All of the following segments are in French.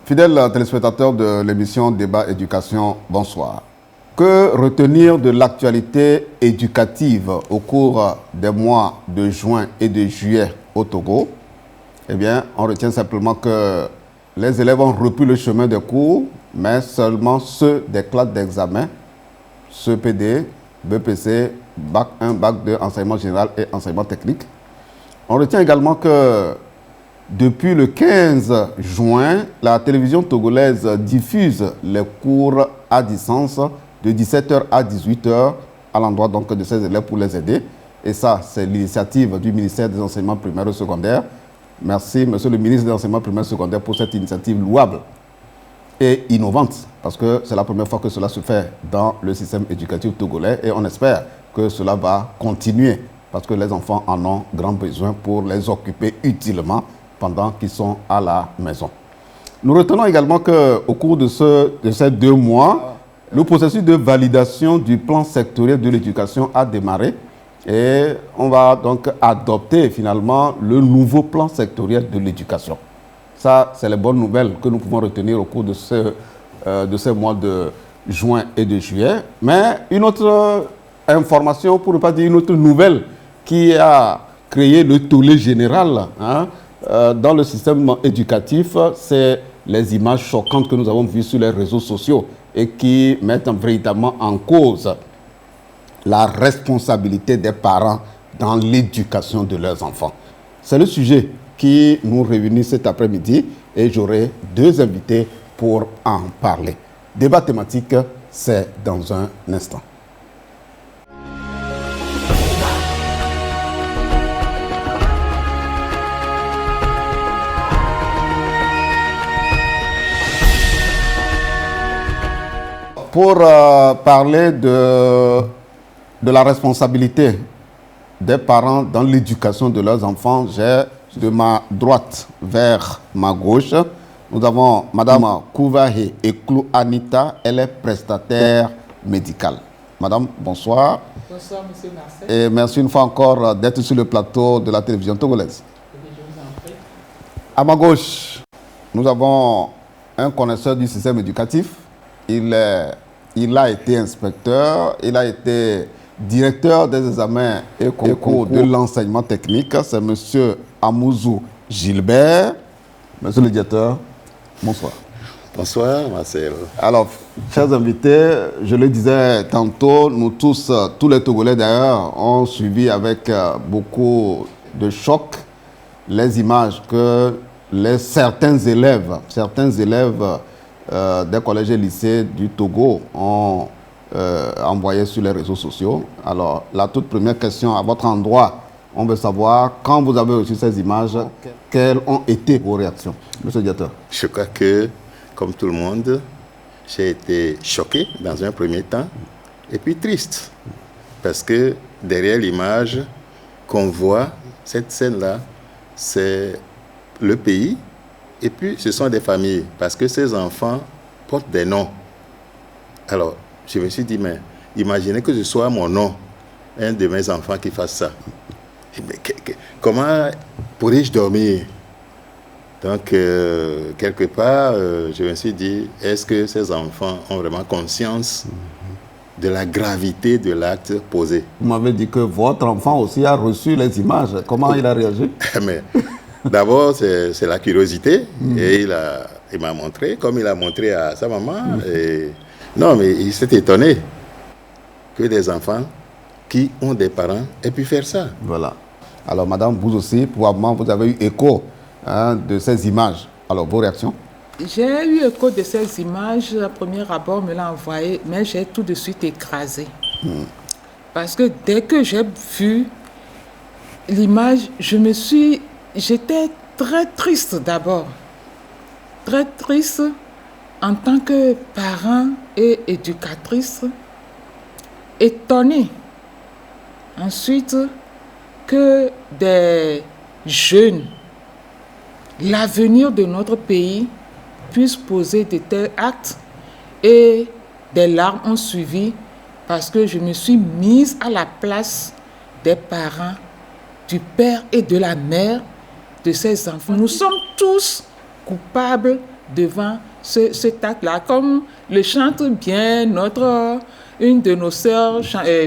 Fidèles téléspectateurs de l'émission Débat Éducation, bonsoir. Que retenir de l'actualité éducative au cours des mois de juin et de juillet au Togo? Eh bien, on retient simplement que les élèves ont repris le chemin des cours, mais seulement ceux des classes d'examen, CPD, BPC, Bac 1, Bac 2, enseignement général et enseignement technique. On retient également que depuis le 15 juin, la télévision togolaise diffuse les cours à distance de 17h à 18h à l'endroit donc de ces élèves pour les aider. Et ça, c'est l'initiative du ministère des enseignements primaires et secondaires. Merci, monsieur le ministre des enseignements primaires et secondaires, pour cette initiative louable et innovante, parce que c'est la première fois que cela se fait dans le système éducatif togolais et on espère que cela va continuer, parce que les enfants en ont grand besoin pour les occuper utilement pendant qu'ils sont à la maison. Nous retenons également qu'au cours de ces 2 mois, le processus de validation du plan sectoriel de l'éducation a démarré et on va donc adopter finalement le nouveau plan sectoriel de l'éducation. Ça, c'est les bonnes nouvelles que nous pouvons retenir au cours de ces mois de juin et de juillet. Mais une autre information, pour ne pas dire une autre nouvelle, qui a créé le tollé général dans le système éducatif, c'est les images choquantes que nous avons vues sur les réseaux sociaux et qui mettent véritablement en cause la responsabilité des parents dans l'éducation de leurs enfants. C'est le sujet qui nous réunit cet après-midi et j'aurai 2 invités pour en parler. Débat thématique, c'est dans un instant. Pour parler de la responsabilité des parents dans l'éducation de leurs enfants, j'ai de ma droite vers ma gauche, nous avons Madame Kouvahe Eklou Anita, elle est prestataire médicale. Madame, bonsoir. Bonsoir, Monsieur Marcel. Et merci une fois encore d'être sur le plateau de la télévision togolaise. Je vous en prie. À ma gauche, nous avons un connaisseur du système éducatif. Il a été inspecteur, il a été directeur des examens et concours de l'enseignement technique. C'est Monsieur Amouzou Gilbert. Monsieur le directeur, bonsoir. Bonsoir, Marcel. Alors, chers invités, je le disais tantôt, nous tous les Togolais d'ailleurs, ont suivi avec beaucoup de choc les images que certains élèves des collèges et lycées du Togo ont envoyées sur les réseaux sociaux. Alors, la toute première question à votre endroit, on veut savoir, quand vous avez reçu ces images, quelles ont été vos réactions? Monsieur le directeur. Je crois que, comme tout le monde, j'ai été choqué dans un premier temps, et puis triste, parce que derrière l'image qu'on voit, cette scène-là, c'est le pays, et puis ce sont des familles, parce que ces enfants portent des noms. Alors, je me suis dit, mais imaginez que ce soit mon nom, un de mes enfants qui fasse ça. Mais comment pourrais-je dormir? Donc, quelque part, je me suis dit, est-ce que ces enfants ont vraiment conscience de la gravité de l'acte posé? Vous m'avez dit que votre enfant aussi a reçu les images. Comment il a réagi? Mais d'abord, c'est la curiosité. Et il m'a montré, comme il a montré à sa maman. Et non, mais il s'est étonné que des enfants qui ont des parents aient pu faire ça. Voilà. Alors, madame, vous aussi, probablement, vous avez eu écho de ces images. Alors, vos réactions? J'ai eu écho de ces images. Le premier rapport me l'a envoyé, mais j'ai tout de suite écrasé. Parce que dès que j'ai vu l'image, j'étais très triste d'abord. Très triste en tant que parent et éducatrice, étonnée. Ensuite, que des jeunes, l'avenir de notre pays, puissent poser de tels actes, et des larmes ont suivi parce que je me suis mise à la place des parents, du père et de la mère de ces enfants. Nous sommes tous coupables devant cet acte-là. Comme le chante bien une de nos sœurs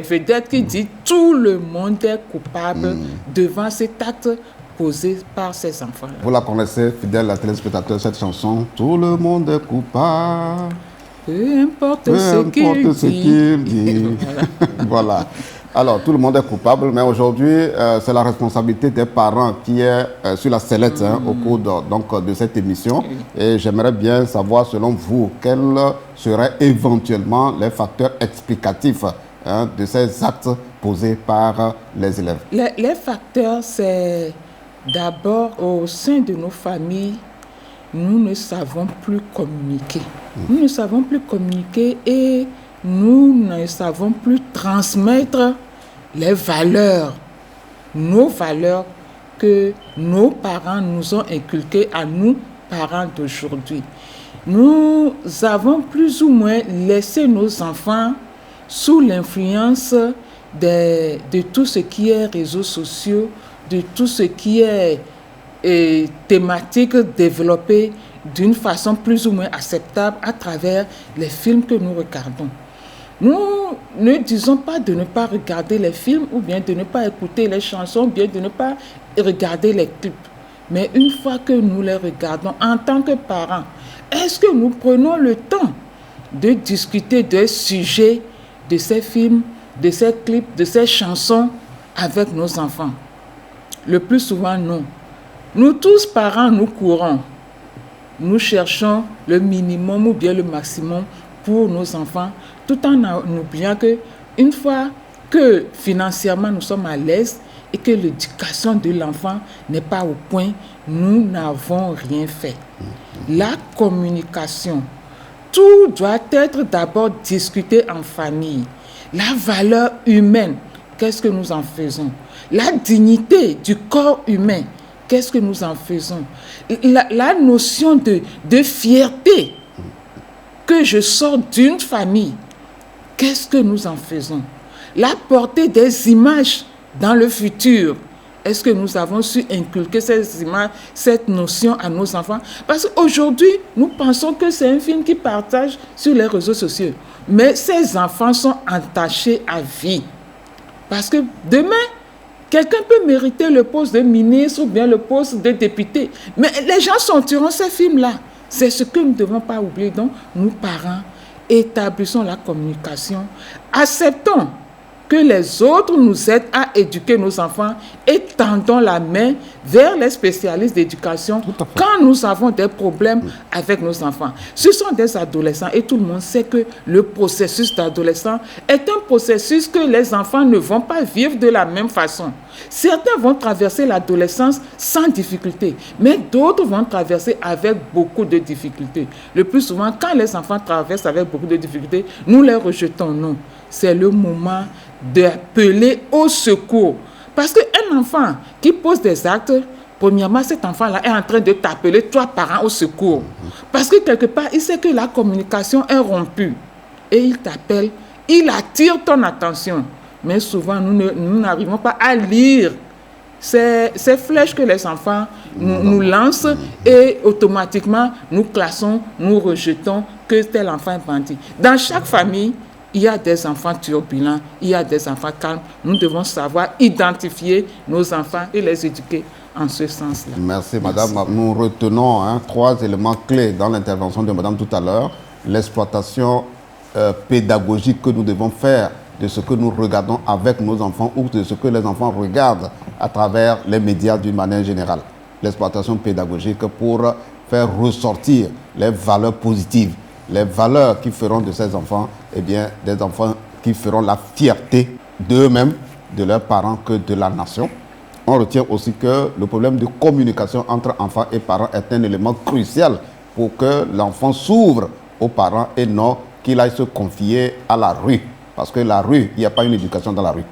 vedettes qui dit « Tout le monde est coupable devant cet acte posé par ces enfants-là. » Vous la connaissez, fidèles téléspectateurs, cette chanson « Tout le monde est coupable ». Peu importe ce qu'il dit. Voilà. Alors, tout le monde est coupable, mais aujourd'hui, c'est la responsabilité des parents qui est sur la sellette au cours de cette émission. Et j'aimerais bien savoir, selon vous, quels seraient éventuellement les facteurs explicatifs de ces actes posés par les élèves. Les facteurs, c'est d'abord au sein de nos familles, nous ne savons plus communiquer. Nous ne savons plus communiquer et nous ne savons plus transmettre les valeurs, nos valeurs que nos parents nous ont inculquées à nous, parents d'aujourd'hui. Nous avons plus ou moins laissé nos enfants sous l'influence de tout ce qui est réseaux sociaux, de tout ce qui est thématique développée d'une façon plus ou moins acceptable à travers les films que nous regardons. Nous ne disons pas de ne pas regarder les films ou bien de ne pas écouter les chansons ou bien de ne pas regarder les clips. Mais une fois que nous les regardons en tant que parents, est-ce que nous prenons le temps de discuter des sujets de ces films, de ces clips, de ces chansons avec nos enfants? Le plus souvent, non. Nous tous, parents, nous courons. Nous cherchons le minimum ou bien le maximum pour nos enfants, tout en oubliant qu'une fois que financièrement nous sommes à l'aise et que l'éducation de l'enfant n'est pas au point, nous n'avons rien fait. La communication, tout doit être d'abord discuté en famille. La valeur humaine, qu'est-ce que nous en faisons? La dignité du corps humain, qu'est-ce que nous en faisons? La notion de fierté que je sors d'une famille, qu'est-ce que nous en faisons? La portée des images dans le futur, est-ce que nous avons su inculquer ces images, cette notion à nos enfants? Parce qu'aujourd'hui, nous pensons que c'est un film qui partage sur les réseaux sociaux. Mais ces enfants sont attachés à vie. Parce que demain, quelqu'un peut mériter le poste de ministre ou bien le poste de député. Mais les gens sortiront ces films-là. C'est ce que nous ne devons pas oublier. Donc, nous, parents, établissons la communication. Acceptons que les autres nous aident à éduquer nos enfants et tendons la main vers les spécialistes d'éducation quand nous avons des problèmes avec nos enfants. Ce sont des adolescents et tout le monde sait que le processus d'adolescent est un processus que les enfants ne vont pas vivre de la même façon. Certains vont traverser l'adolescence sans difficulté, mais d'autres vont traverser avec beaucoup de difficultés. Le plus souvent, quand les enfants traversent avec beaucoup de difficultés, nous les rejetons. Non, c'est le moment d'appeler au secours. Parce qu'un enfant qui pose des actes, premièrement, cet enfant-là est en train de t'appeler, toi, parent, au secours. Parce que quelque part, il sait que la communication est rompue. Et il t'appelle, il attire ton attention. Mais souvent, nous n'arrivons pas à lire ces flèches que les enfants nous lancent et automatiquement, nous classons, nous rejetons que tel enfant est bandit. Dans chaque famille, il y a des enfants turbulents, il y a des enfants calmes. Nous devons savoir identifier nos enfants et les éduquer en ce sens-là. Merci, madame. Nous retenons 3 éléments clés dans l'intervention de madame tout à l'heure. L'exploitation pédagogique que nous devons faire de ce que nous regardons avec nos enfants ou de ce que les enfants regardent à travers les médias d'une manière générale. L'exploitation pédagogique pour faire ressortir les valeurs positives, les valeurs qui feront de ces enfants, eh bien, des enfants qui feront la fierté d'eux-mêmes, de leurs parents, que de la nation. On retient aussi que le problème de communication entre enfants et parents est un élément crucial pour que l'enfant s'ouvre aux parents et non qu'il aille se confier à la rue. Parce que la rue, il n'y a pas une éducation dans la rue.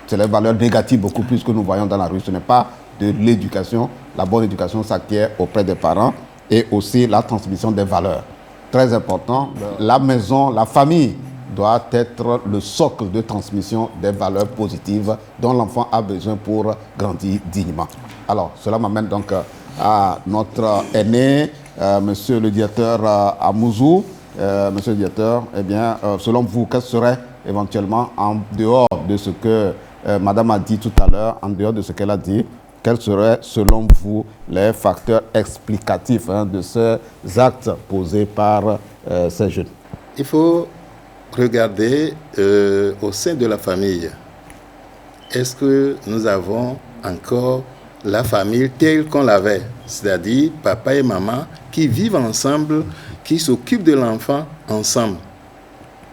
C'est les valeurs négatives beaucoup plus que nous voyons dans la rue. Ce n'est pas de l'éducation. La bonne éducation s'acquiert auprès des parents et aussi la transmission des valeurs. Très important, la maison, la famille doit être le socle de transmission des valeurs positives dont l'enfant a besoin pour grandir dignement. Alors, cela m'amène donc à notre aîné, Monsieur le directeur Amouzou. Monsieur le directeur, eh bien, selon vous, quel serait éventuellement, en dehors de ce que Madame a dit tout à l'heure, en dehors de ce qu'elle a dit, quels seraient, selon vous, les facteurs explicatifs de ces actes posés par ces jeunes? Il faut regarder au sein de la famille. Est-ce que nous avons encore la famille telle qu'on l'avait, c'est-à-dire papa et maman qui vivent ensemble, qui s'occupent de l'enfant ensemble?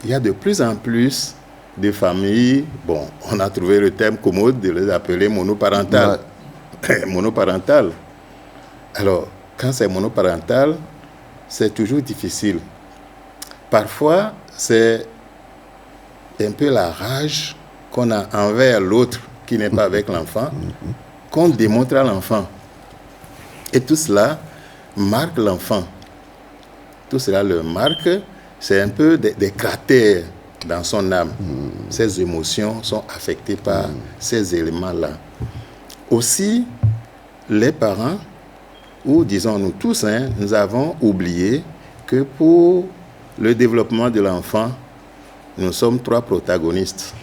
Il y a de plus en plus de familles, bon, on a trouvé le terme commode de les appeler monoparentales. Ouais. Monoparentales. Alors, quand c'est monoparental, c'est toujours difficile. Parfois, c'est un peu la rage qu'on a envers l'autre qui n'est pas avec l'enfant, qu'on démontre à l'enfant. Et tout cela marque l'enfant. Tout cela le marque, c'est un peu des cratères dans son âme. Ses émotions sont affectées par ces éléments-là. Aussi, les parents, ou disons nous tous, nous avons oublié que pour le développement de l'enfant, nous sommes 3 protagonistes.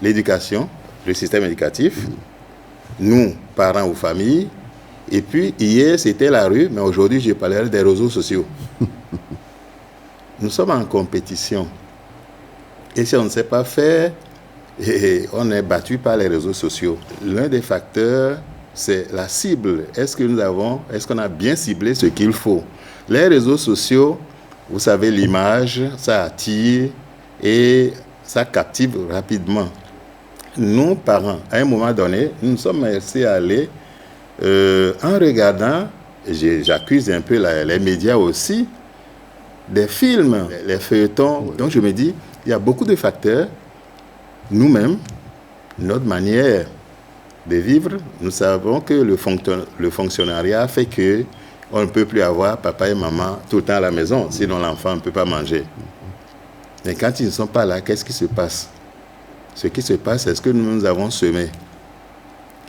L'éducation, le système éducatif, nous, parents ou familles, et puis hier c'était la rue, mais aujourd'hui je parlerai des réseaux sociaux. Nous sommes en compétition. Et si on ne sait pas faire, on est battu par les réseaux sociaux. L'un des facteurs, c'est la cible. Est-ce qu'on a bien ciblé ce qu'il faut? Les réseaux sociaux, vous savez, l'image, ça attire et ça captive rapidement. Nous, parents, à un moment donné, nous nous sommes laissés aller en regardant, j'accuse un peu les médias aussi, des films, les feuilletons. Donc je me dis, il y a beaucoup de facteurs. Nous-mêmes, notre manière de vivre, nous savons que le fonctionnariat fait que on ne peut plus avoir papa et maman tout le temps à la maison, sinon l'enfant ne peut pas manger. Mais quand ils ne sont pas là, qu'est-ce qui se passe? Ce qui se passe, c'est ce que nous avons semé.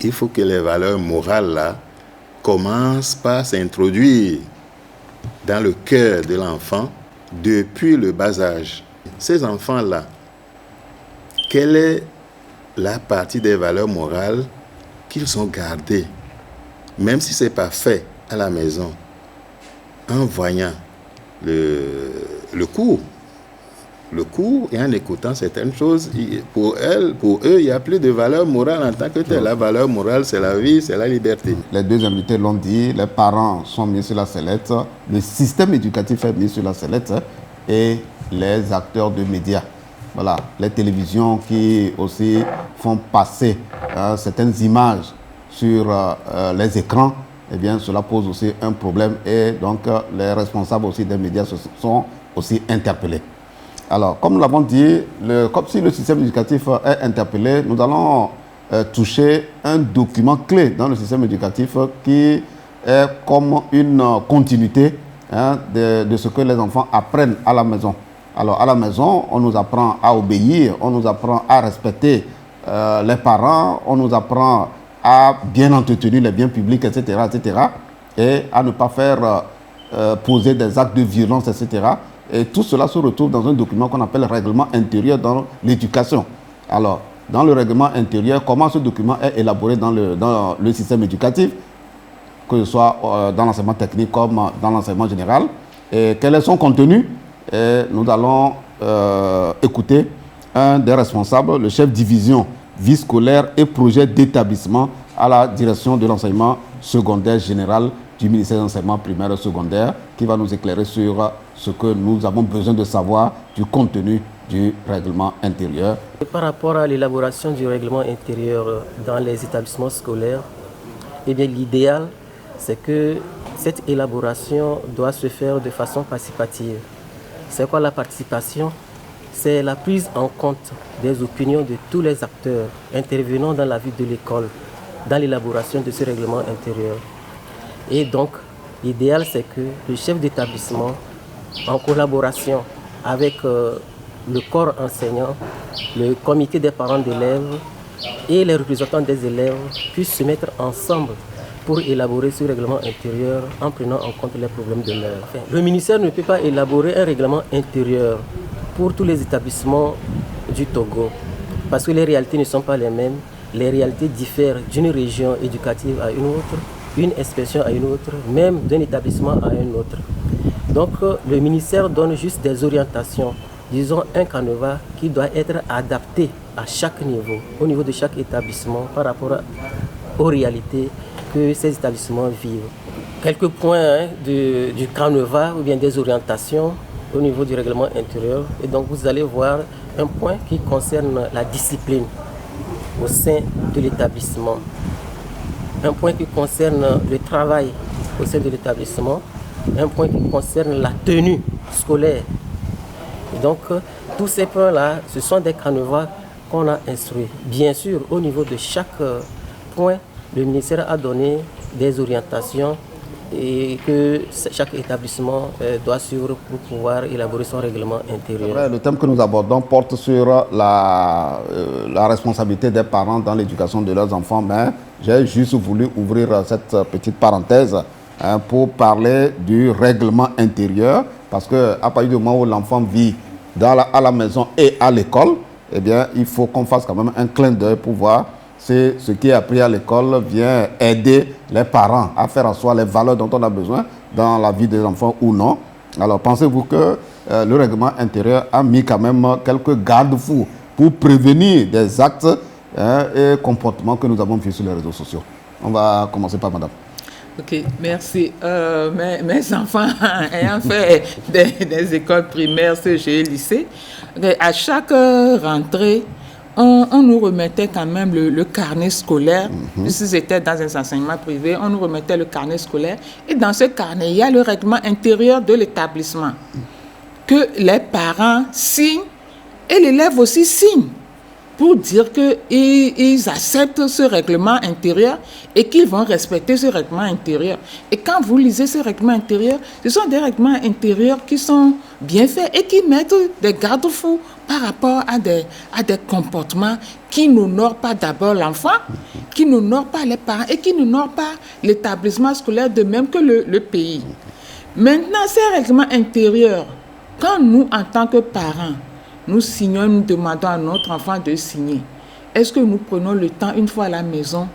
Il faut que les valeurs morales là commencent par s'introduire dans le cœur de l'enfant depuis le bas âge. Ces enfants-là, quelle est la partie des valeurs morales qu'ils ont gardées, même si ce n'est pas fait à la maison, en voyant le cours et en écoutant certaines choses, pour eux, il n'y a plus de valeur morale en tant que telle. La valeur morale, c'est la vie, c'est la liberté. Les 2 invités l'ont dit, les parents sont mis sur la sellette, le système éducatif est mis sur la sellette et les acteurs de médias. Voilà, les télévisions qui aussi font passer certaines images sur les écrans, eh bien, cela pose aussi un problème et donc les responsables aussi des médias sont aussi interpellés. Alors, comme nous l'avons dit, comme si le système éducatif est interpellé, nous allons toucher un document clé dans le système éducatif qui est comme une continuité de ce que les enfants apprennent à la maison. Alors, à la maison, on nous apprend à obéir, on nous apprend à respecter les parents, on nous apprend à bien entretenir les biens publics, etc., etc., et à ne pas faire poser des actes de violence, etc., et tout cela se retrouve dans un document qu'on appelle règlement intérieur dans l'éducation. Alors, dans le règlement intérieur, comment ce document est élaboré dans le système éducatif, que ce soit dans l'enseignement technique comme dans l'enseignement général, et quel est son contenu? Et nous allons écouter un des responsables, le chef division vie scolaire et projet d'établissement à la direction de l'enseignement secondaire général du ministère de l'enseignement primaire et secondaire, qui va nous éclairer sur ce que nous avons besoin de savoir du contenu du règlement intérieur. Par rapport à l'élaboration du règlement intérieur dans les établissements scolaires, eh bien, l'idéal, c'est que cette élaboration doit se faire de façon participative. C'est quoi la participation? C'est la prise en compte des opinions de tous les acteurs intervenant dans la vie de l'école, dans l'élaboration de ce règlement intérieur. Et donc, l'idéal, c'est que le chef d'établissement, en collaboration avec le corps enseignant, le comité des parents d'élèves et les représentants des élèves, puissent se mettre ensemble pour élaborer ce règlement intérieur en prenant en compte les problèmes de l'heure. Enfin, le ministère ne peut pas élaborer un règlement intérieur pour tous les établissements du Togo parce que les réalités ne sont pas les mêmes. Les réalités diffèrent d'une région éducative à une autre, d'une inspection à une autre, même d'un établissement à un autre. Donc le ministère donne juste des orientations, disons un canevas qui doit être adapté à chaque niveau, au niveau de chaque établissement par rapport aux réalités que ces établissements vivent. Quelques points du canevas ou bien des orientations au niveau du règlement intérieur. Et donc vous allez voir un point qui concerne la discipline au sein de l'établissement. Un point qui concerne le travail au sein de l'établissement. Un point qui concerne la tenue scolaire. Et donc tous ces points-là, ce sont des canevas qu'on a instruits. Bien sûr, au niveau de chaque point, le ministère a donné des orientations et que chaque établissement doit suivre pour pouvoir élaborer son règlement intérieur. Le thème que nous abordons porte sur la responsabilité des parents dans l'éducation de leurs enfants, mais j'ai juste voulu ouvrir cette petite parenthèse pour parler du règlement intérieur, parce qu'à partir du moment où l'enfant vit à la maison et à l'école, eh bien, il faut qu'on fasse quand même un clin d'œil pour voir si ce qui est appris à l'école vient aider les parents à faire en soi les valeurs dont on a besoin dans la vie des enfants ou non. Alors, pensez-vous que le règlement intérieur a mis quand même quelques garde-fous pour prévenir des actes et comportements que nous avons vus sur les réseaux sociaux? On va commencer par madame. Ok, merci. Mes enfants ayant fait des écoles primaires, CG, lycée, à chaque rentrée, on nous remettait quand même le carnet scolaire. Si c'était dans un enseignement privé, on nous remettait le carnet scolaire. Et dans ce carnet, il y a le règlement intérieur de l'établissement que les parents signent et l'élève aussi signe pour dire qu'ils acceptent ce règlement intérieur et qu'ils vont respecter ce règlement intérieur. Et quand vous lisez ce règlement intérieur, ce sont des règlements intérieurs qui sont bien faits et qui mettent des garde-fous par rapport à des comportements qui n'honorent pas d'abord l'enfant, qui n'honorent pas les parents et qui n'honorent pas l'établissement scolaire de même que le pays. Maintenant, ces règlements intérieurs, quand nous, en tant que parents, nous signons, nous demandons à notre enfant de signer, est-ce que nous prenons le temps, une fois à la maison,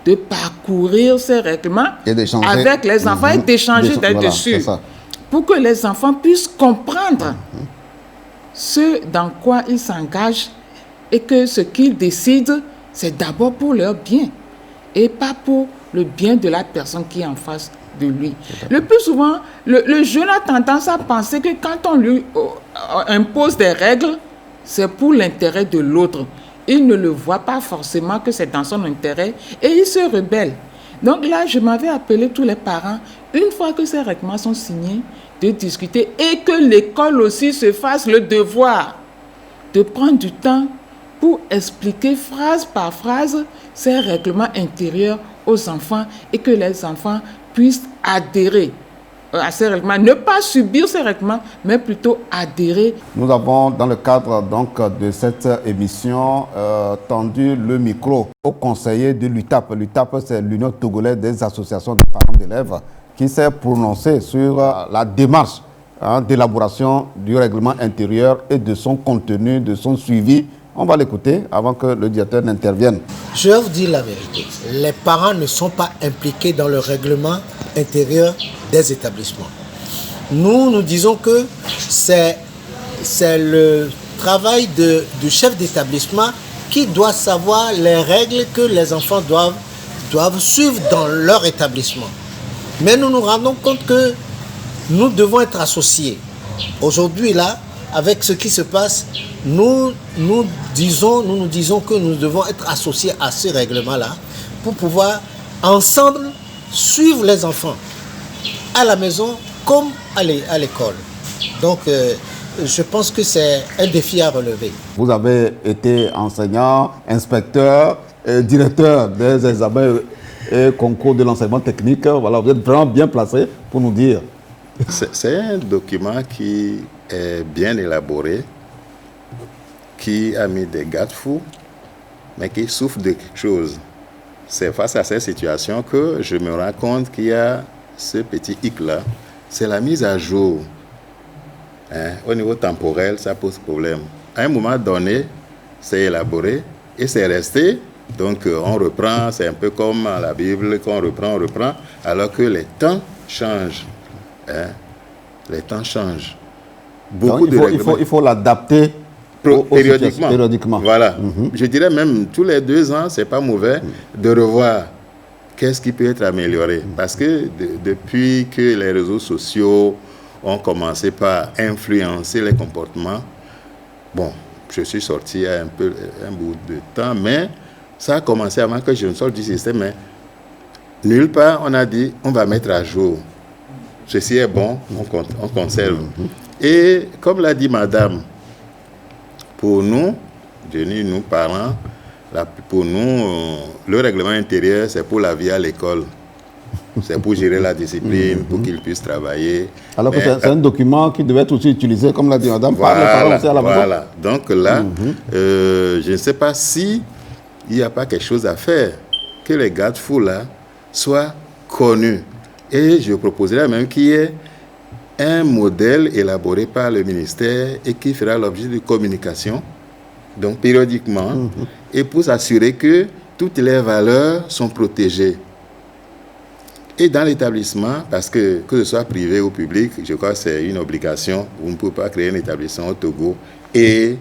de parcourir ces règlements avec les enfants et d'échanger dessus, pour que les enfants puissent comprendre ce dans quoi ils s'engagent et que ce qu'ils décident, c'est d'abord pour leur bien et pas pour le bien de la personne qui est en face de lui. Le plus souvent, le jeune a tendance à penser que quand on lui impose des règles, c'est pour l'intérêt de l'autre. Il ne le voit pas forcément que c'est dans son intérêt et il se rebelle. Donc là, je m'avais appelé tous les parents, une fois que ces règlements sont signés, de discuter et que l'école aussi se fasse le devoir de prendre du temps pour expliquer phrase par phrase ces règlements intérieurs aux enfants et que les enfants puissent adhérer à ces règlements, ne pas subir ces règlements, mais plutôt adhérer. Nous avons, dans le cadre donc, de cette émission, tendu le micro au conseiller de l'UTAP. L'UTAP, c'est l'Union togolaise des associations de parents d'élèves, qui s'est prononcé sur la démarche d'élaboration du règlement intérieur et de son contenu, de son suivi. On va l'écouter avant que le directeur n'intervienne. Je vais vous dire la vérité. Les parents ne sont pas impliqués dans le règlement intérieur des établissements. Nous disons que c'est le travail du chef d'établissement qui doit savoir les règles que les enfants doivent suivre dans leur établissement. Mais nous nous rendons compte que nous devons être associés. Aujourd'hui, là, avec ce qui se passe, nous nous disons que nous devons être associés à ce règlement-là pour pouvoir ensemble suivre les enfants à la maison comme à l'école. Donc, je pense que c'est un défi à relever. Vous avez été enseignant, inspecteur, directeur des examens et concours de l'enseignement technique. Voilà, vous êtes vraiment bien placé pour nous dire. C'est un document qui est bien élaboré, qui a mis des garde-fous, mais qui souffre de quelque chose. c'est face à cette situation que je me rends compte qu'il y a ce petit hic-là. C'est la mise à jour. Au niveau temporel, ça pose problème. À un moment donné, c'est élaboré et c'est resté. Donc, on reprend, c'est un peu comme la Bible, qu'on reprend, alors que les temps changent. Les temps changent. Donc, il faut l'adapter périodiquement. Voilà. Je dirais même tous les 2 ans, c'est pas mauvais de revoir qu'est-ce qui peut être amélioré. Parce que depuis que les réseaux sociaux ont commencé par influencer les comportements, bon, je suis sorti il y a un bout de temps, mais ça a commencé avant que je ne sorte du système. Mais nulle part, on a dit, on va mettre à jour. Ceci est bon, on conserve. Et comme l'a dit madame, pour nous, nous parents, pour nous, le règlement intérieur, c'est pour la vie à l'école. C'est pour gérer la discipline, pour qu'ils puissent travailler. Alors que c'est un document qui devait être aussi utilisé, comme l'a dit madame, par les parents aussi à la maison. Voilà. Donc là, je ne sais pas si il n'y a pas quelque chose à faire, que les garde-fous là soient connus. Et je proposerais même qu'il y ait un modèle élaboré par le ministère et qui fera l'objet de communication, donc périodiquement, et pour s'assurer que toutes les valeurs sont protégées. Et dans l'établissement, parce que ce soit privé ou public, je crois que c'est une obligation. Vous ne pouvez pas créer un établissement au Togo et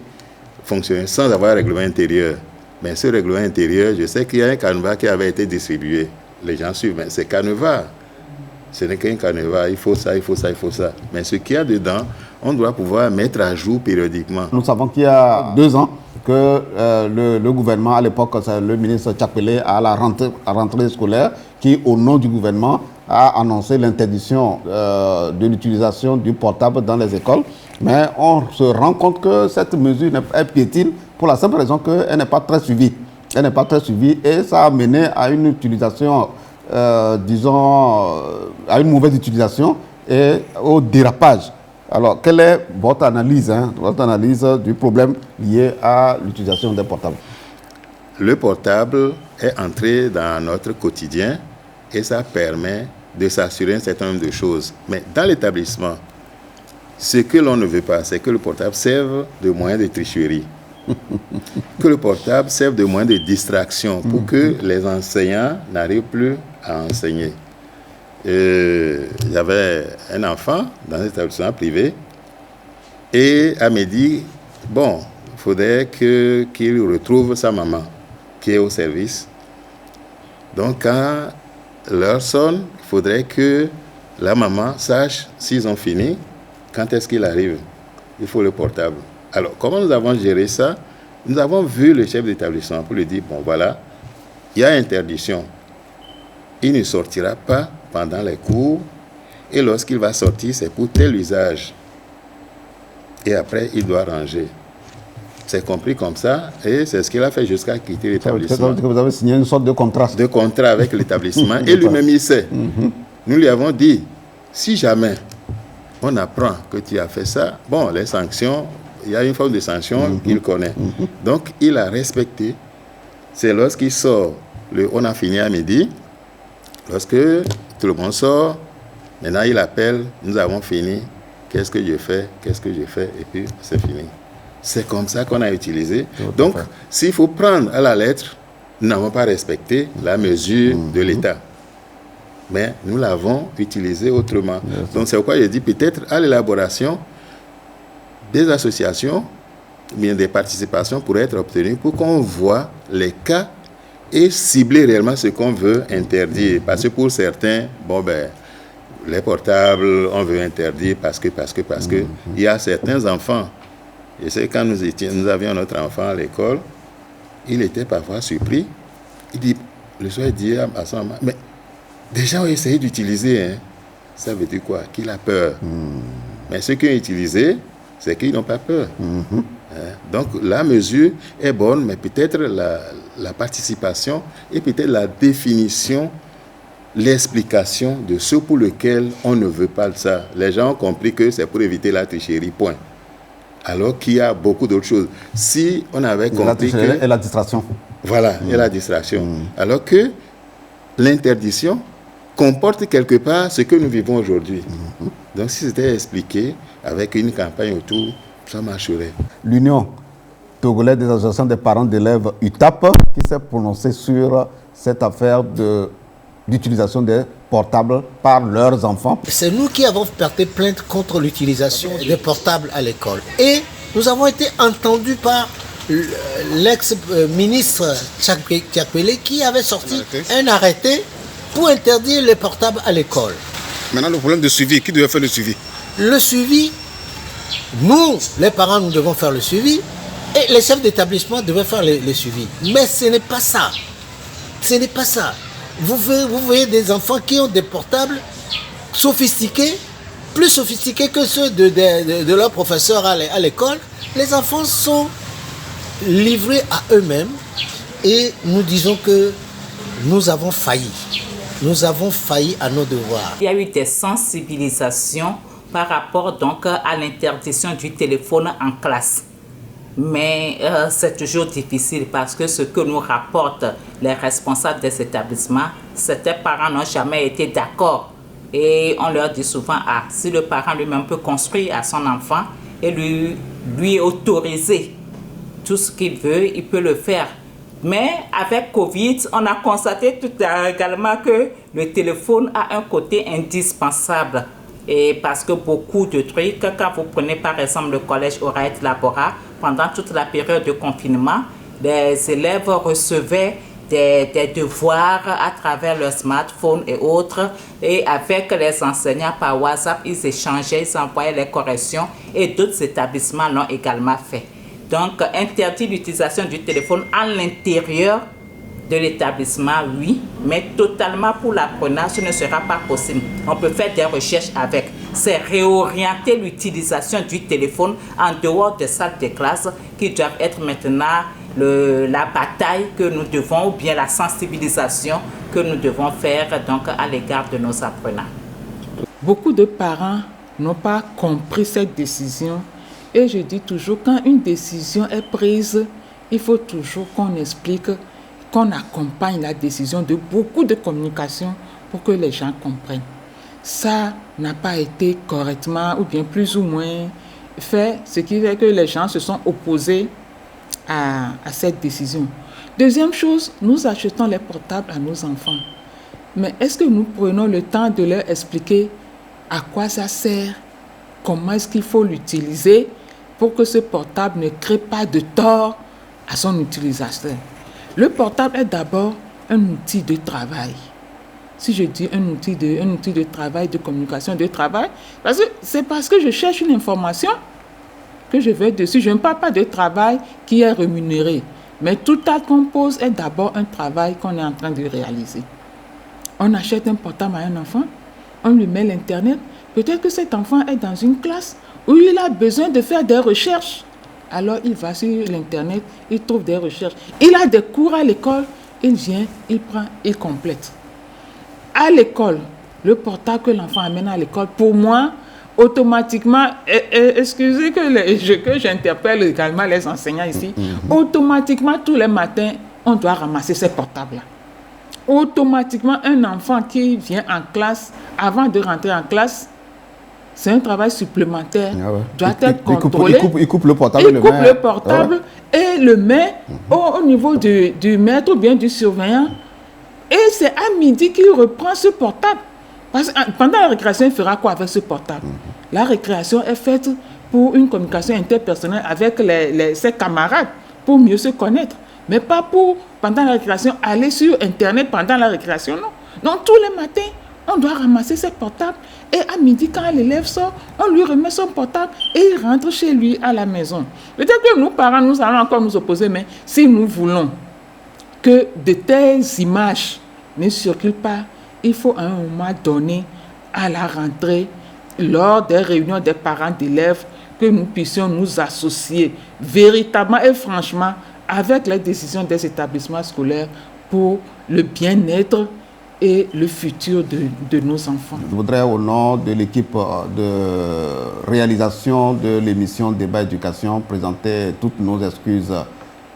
fonctionner sans avoir un règlement intérieur. Mais ce règlement intérieur, je sais qu'il y a un canevas qui avait été distribué. Les gens suivent, mais c'est canevas. Ce n'est qu'un canevas, il faut ça, il faut ça, il faut ça. Mais ce qu'il y a dedans, on doit pouvoir mettre à jour périodiquement. Nous savons qu'il y a 2 ans que le gouvernement, à l'époque, le ministre Tchapelé, à la rentrée scolaire, qui, au nom du gouvernement, a annoncé l'interdiction de l'utilisation du portable dans les écoles. Mais on se rend compte que cette mesure est piétine pour la simple raison qu'elle n'est pas très suivie. Elle n'est pas très suivie et ça a mené à une utilisation, disons, à une mauvaise utilisation et au dérapage. Alors, quelle est votre analyse du problème lié à l'utilisation des portables? Le portable est entré dans notre quotidien et ça permet de s'assurer un certain nombre de choses. Mais dans l'établissement, ce que l'on ne veut pas, c'est que le portable serve de moyen de tricherie. Que le portable serve de moyen de distraction pour que les enseignants n'arrivent plus à enseigner. Il y avait un enfant dans un établissement privé et elle me dit, bon, il faudrait qu'il retrouve sa maman qui est au service. Donc quand l'heure sonne, il faudrait que la maman sache s'ils ont fini, quand est-ce qu'il arrive. Il faut le portable. Alors, comment nous avons géré ça? Nous avons vu le chef d'établissement pour lui dire, bon voilà, il y a interdiction. Il ne sortira pas pendant les cours et lorsqu'il va sortir, c'est pour tel usage. Et après, il doit ranger. C'est compris comme ça et c'est ce qu'il a fait jusqu'à quitter l'établissement. C'est-à-dire que vous avez signé une sorte de contrat. De contrat avec l'établissement et lui-même il sait. Nous lui avons dit, si jamais on apprend que tu as fait ça, bon, les sanctions, il y a une forme de sanction qu'il connaît. Donc, il a respecté. C'est lorsqu'il sort, on a fini à midi, lorsque tout le monde sort, maintenant il appelle, nous avons fini, qu'est-ce que je fais, et puis c'est fini. C'est comme ça qu'on a utilisé. Donc, s'il faut prendre à la lettre, nous n'avons pas respecté la mesure de l'État. Mais nous l'avons utilisé autrement. Donc, c'est pourquoi j'ai dit peut-être à l'élaboration, des associations, bien des participations pourraient être obtenues pour qu'on voit les cas et cibler réellement ce qu'on veut interdire. Parce que pour certains, bon ben, les portables, on veut interdire parce que il y a certains enfants. Je sais quand nous avions notre enfant à l'école, il était parfois surpris. Il dit, le soir, il dit à son maman, mais des gens ont essayé d'utiliser, hein. Ça veut dire quoi? Qu'il a peur. Mais ceux qui ont utilisé, c'est qu'ils n'ont pas peur. Donc la mesure est bonne, mais peut-être la participation et peut-être la définition, l'explication de ce pour lequel on ne veut pas ça. Les gens ont compris que c'est pour éviter la tricherie, point. Alors qu'il y a beaucoup d'autres choses. Si on avait compris et la distraction. Voilà, il y a la distraction. Alors que l'interdiction comporte quelque part ce que nous vivons aujourd'hui. Donc si c'était expliqué avec une campagne autour, ça marcherait. L'Union togolaise des associations des parents d'élèves UTAP qui s'est prononcée sur cette affaire d'utilisation des portables par leurs enfants. C'est nous qui avons porté plainte contre l'utilisation des portables à l'école. Et nous avons été entendus par l'ex-ministre Tchakwele qui avait sorti un arrêté pour interdire les portables à l'école. Maintenant, le problème de suivi, qui devait faire le suivi? Le suivi, nous, les parents, nous devons faire le suivi et les chefs d'établissement devaient faire le suivi. Mais ce n'est pas ça. Ce n'est pas ça. Vous voyez des enfants qui ont des portables sophistiqués, plus sophistiqués que ceux de leurs professeurs à l'école. Les enfants sont livrés à eux-mêmes et nous disons que nous avons failli. Nous avons failli à nos devoirs. Il y a eu des sensibilisations par rapport donc à l'interdiction du téléphone en classe. Mais c'est toujours difficile parce que ce que nous rapportent les responsables des établissements, certains parents n'ont jamais été d'accord. Et on leur dit souvent, si le parent lui-même peut construire à son enfant et lui autoriser tout ce qu'il veut, il peut le faire. Mais avec Covid, on a constaté tout également que le téléphone a un côté indispensable. Et parce que beaucoup de trucs, quand vous prenez par exemple le collège Horaït Labora, pendant toute la période de confinement, les élèves recevaient des devoirs à travers leur smartphone et autres. Et avec les enseignants par WhatsApp, ils échangeaient, ils envoyaient les corrections et d'autres établissements l'ont également fait. Donc, interdit l'utilisation du téléphone à l'intérieur de l'établissement, oui, mais totalement pour l'apprenant, ce ne sera pas possible. On peut faire des recherches avec. C'est réorienter l'utilisation du téléphone en dehors des salles de classe qui doivent être maintenant la bataille que nous devons, ou bien la sensibilisation que nous devons faire donc à l'égard de nos apprenants. Beaucoup de parents n'ont pas compris cette décision. Et je dis toujours, quand une décision est prise, il faut toujours qu'on explique, qu'on accompagne la décision de beaucoup de communication pour que les gens comprennent. Ça n'a pas été correctement ou bien plus ou moins fait, ce qui fait que les gens se sont opposés à cette décision. Deuxième chose, nous achetons les portables à nos enfants. Mais est-ce que nous prenons le temps de leur expliquer à quoi ça sert, comment est-ce qu'il faut l'utiliser pour que ce portable ne crée pas de tort à son utilisateur? Le portable est d'abord un outil de travail. Si je dis un outil de travail, de communication, de travail, c'est parce que je cherche une information que je vais dessus. Je ne parle pas de travail qui est rémunéré, mais tout acte qu'on pose est d'abord un travail qu'on est en train de réaliser. On achète un portable à un enfant, on lui met l'Internet. Peut-être que cet enfant est dans une classe où il a besoin de faire des recherches. Alors il va sur l'Internet, il trouve des recherches. Il a des cours à l'école, il vient, il prend, il complète. À l'école, le portable que l'enfant amène à l'école, pour moi, automatiquement, excusez que j'interpelle également les enseignants ici, automatiquement, tous les matins, on doit ramasser ces portables-là. Automatiquement, un enfant qui vient en classe, avant de rentrer en classe, c'est un travail supplémentaire, doit être contrôlé. Il coupe le portable, et le met au niveau du maître ou bien du surveillant. Et c'est à midi qu'il reprend ce portable. Parce que pendant la récréation, il fera quoi avec ce portable? La récréation est faite pour une communication interpersonnelle avec ses camarades, pour mieux se connaître. Mais pas pour, pendant la récréation, aller sur Internet pendant la récréation, non. Donc, tous les matins, on doit ramasser ses portables. Et à midi, quand l'élève sort, on lui remet son portable et il rentre chez lui à la maison. Peut-être que nous, parents, nous allons encore nous opposer, mais si nous voulons que de telles images ne circulent pas, il faut à un moment donné, à la rentrée, lors des réunions des parents d'élèves, que nous puissions nous associer véritablement et franchement avec les décisions des établissements scolaires pour le bien-être et le futur de nos enfants. Je voudrais, au nom de l'équipe de réalisation de l'émission Débat Éducation, présenter toutes nos excuses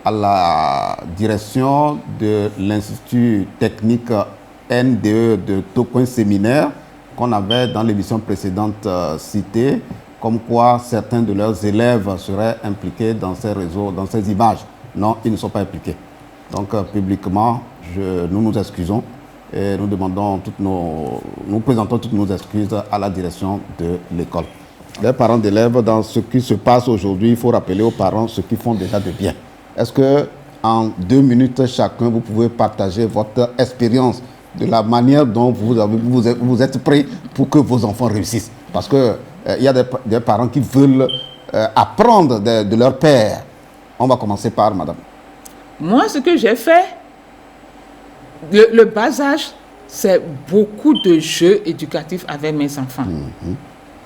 à la direction de l'Institut technique NDE de Tokoin Séminaire qu'on avait dans l'émission précédente citée, comme quoi certains de leurs élèves seraient impliqués dans ces réseaux, dans ces images. Non, ils ne sont pas impliqués. Donc publiquement, nous nous excusons et nous présentons toutes nos excuses à la direction de l'école. Les parents d'élèves, dans ce qui se passe aujourd'hui, il faut rappeler aux parents ce qu'ils font déjà de bien. Est-ce que en 2 minutes chacun, vous pouvez partager votre expérience de la manière dont vous êtes prêts pour que vos enfants réussissent? Parce qu'il y a des parents qui veulent apprendre de leur père. On va commencer par madame. Moi, ce que j'ai fait, le bas âge, c'est beaucoup de jeux éducatifs avec mes enfants.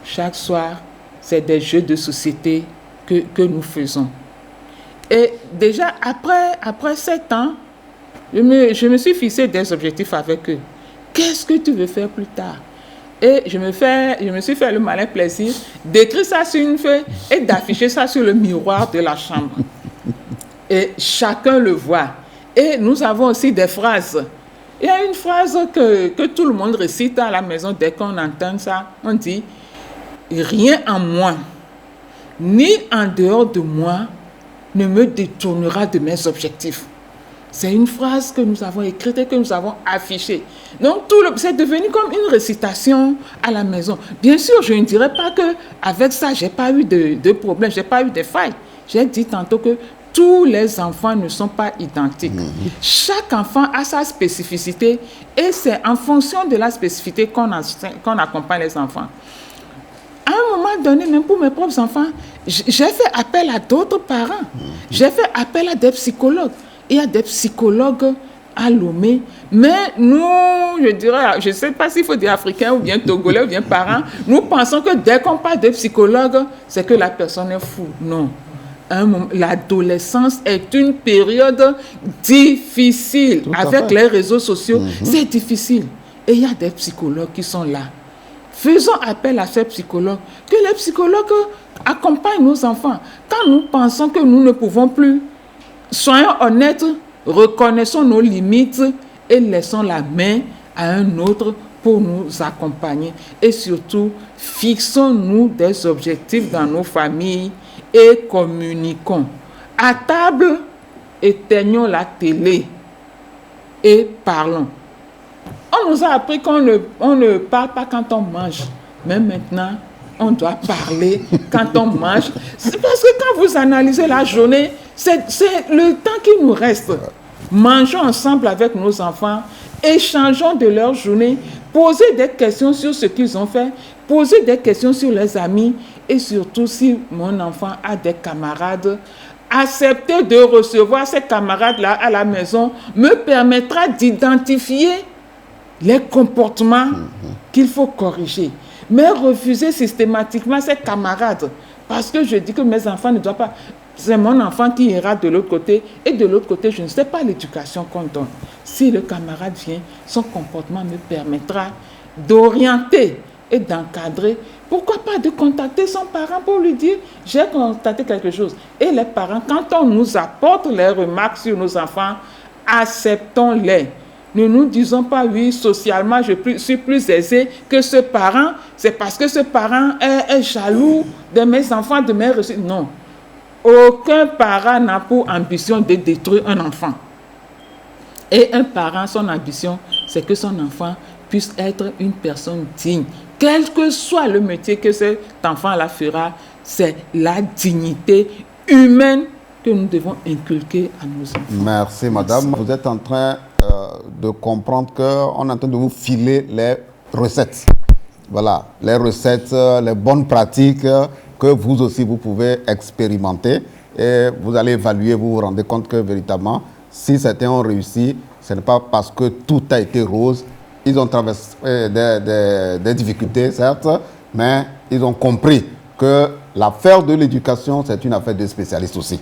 Chaque soir, c'est des jeux de société que nous faisons. Et déjà, après 7 ans, je me suis fixé des objectifs avec eux. Qu'est-ce que tu veux faire plus tard? Et je me suis fait le malin plaisir d'écrire ça sur une feuille et d'afficher ça sur le miroir de la chambre. Et chacun le voit. Et nous avons aussi des phrases. Il y a une phrase que tout le monde récite à la maison dès qu'on entend ça. On dit « Rien en moi, ni en dehors de moi, ne me détournera de mes objectifs. » C'est une phrase que nous avons écrite et que nous avons affichée. Donc, c'est devenu comme une récitation à la maison. Bien sûr, je ne dirais pas qu'avec ça, je n'ai pas eu de problème, je n'ai pas eu de failles. J'ai dit tantôt que tous les enfants ne sont pas identiques. Chaque enfant a sa spécificité et c'est en fonction de la spécificité qu'on accompagne les enfants. À un moment donné, même pour mes propres enfants, j'ai fait appel à d'autres parents. J'ai fait appel à des psychologues. Il y a des psychologues à Lomé, mais nous, je dirais, je ne sais pas s'il faut dire africains ou bien togolais ou bien parents, nous pensons que dès qu'on parle de psychologue, c'est que la personne est fou. Non. L'adolescence est une période difficile. Avec les réseaux sociaux, c'est difficile. Et il y a des psychologues qui sont là. Faisons appel à ces psychologues, que les psychologues accompagnent nos enfants. Quand nous pensons que nous ne pouvons plus, soyons honnêtes, reconnaissons nos limites et laissons la main à un autre pour nous accompagner. Et surtout, fixons-nous des objectifs dans nos familles et communiquons. À table, éteignons la télé et parlons. On nous a appris qu'on ne parle pas quand on mange. Mais maintenant, on doit parler quand on mange. C'est parce que quand vous analysez la journée, c'est le temps qui nous reste. Mangeons ensemble avec nos enfants, échangeons de leur journée, posez des questions sur ce qu'ils ont fait, posez des questions sur les amis et surtout si mon enfant a des camarades, accepter de recevoir ces camarades-là à la maison me permettra d'identifier les comportements qu'il faut corriger. Mais refuser systématiquement ces camarades, parce que je dis que mes enfants ne doivent pas... C'est mon enfant qui ira de l'autre côté, et de l'autre côté, je ne sais pas l'éducation qu'on donne. Si le camarade vient, son comportement me permettra d'orienter et d'encadrer. Pourquoi pas de contacter son parent pour lui dire « j'ai constaté quelque chose ». Et les parents, quand on nous apporte les remarques sur nos enfants, acceptons-les. Ne nous disons pas, oui, socialement, je suis plus aisé que ce parent. C'est parce que ce parent est jaloux de mes enfants, de mes réussites. Non. Aucun parent n'a pour ambition de détruire un enfant. Et un parent, son ambition, c'est que son enfant puisse être une personne digne. Quel que soit le métier que cet enfant-là fera, c'est la dignité humaine que nous devons inculquer à nos enfants. Merci, madame. Vous êtes en train de comprendre qu'on est en train de vous filer les recettes. Voilà, les recettes, les bonnes pratiques que vous aussi, vous pouvez expérimenter et vous allez évaluer, vous vous rendez compte que véritablement, si certains ont réussi, ce n'est pas parce que tout a été rose. Ils ont traversé des difficultés, certes, mais ils ont compris que l'affaire de l'éducation, c'est une affaire de spécialistes aussi.